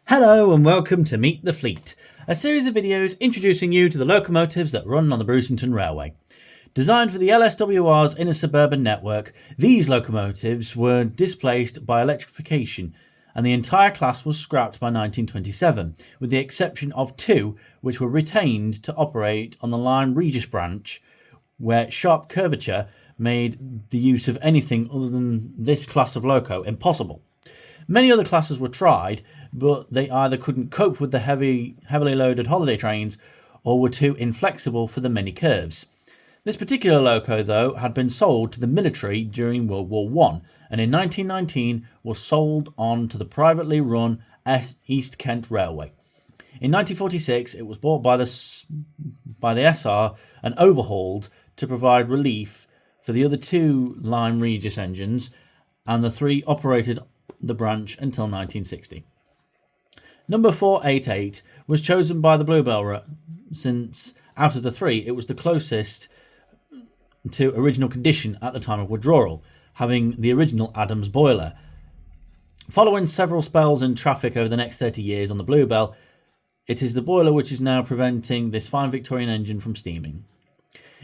Hello and welcome to Meet the Fleet, a series of videos introducing you to the locomotives that run on the Bruceton Railway. Designed for the LSWR's inner suburban network, these locomotives were displaced by electrification and the entire class was scrapped by 1927, with the exception of two which were retained to operate on the Lyme Regis branch, where sharp curvature made the use of anything other than this class of loco impossible. Many other classes were tried, but they either couldn't cope with the heavily loaded holiday trains or were too inflexible for the many curves. This particular loco, though, had been sold to the military during World War I, and in 1919 was sold on to the privately run East Kent Railway. In 1946 it was bought by the SR and overhauled to provide relief for the other two Lyme Regis engines, and the three operated the branch until 1960. Number 488 was chosen by the Bluebell since out of the three it was the closest to original condition at the time of withdrawal, having the original Adams boiler. Following several spells in traffic over the next 30 years on the Bluebell, it is the boiler which is now preventing this fine Victorian engine from steaming.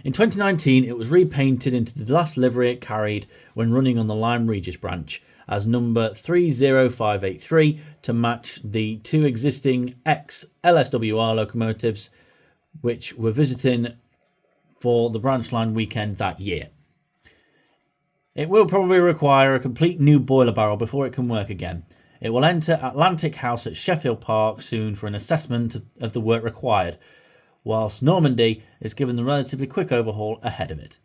In 2019 it was repainted into the last livery it carried when running on the Lyme Regis branch as number 30583 to match the two existing ex-LSWR locomotives which were visiting for the branch line weekend that year. It will probably require a complete new boiler barrel before it can work again. It will enter Atlantic House at Sheffield Park soon for an assessment of the work required, whilst Normandy is given the relatively quick overhaul ahead of it.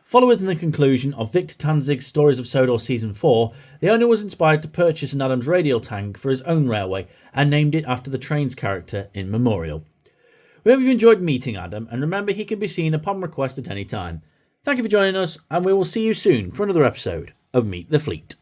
Following the conclusion of Victor Tanzig's Stories of Sodor Season 4, the owner was inspired to purchase an Adams radial tank for his own railway and named it after the train's character in memorial. We hope you've enjoyed meeting Adam, and remember he can be seen upon request at any time. Thank you for joining us, and we will see you soon for another episode of Meet the Fleet.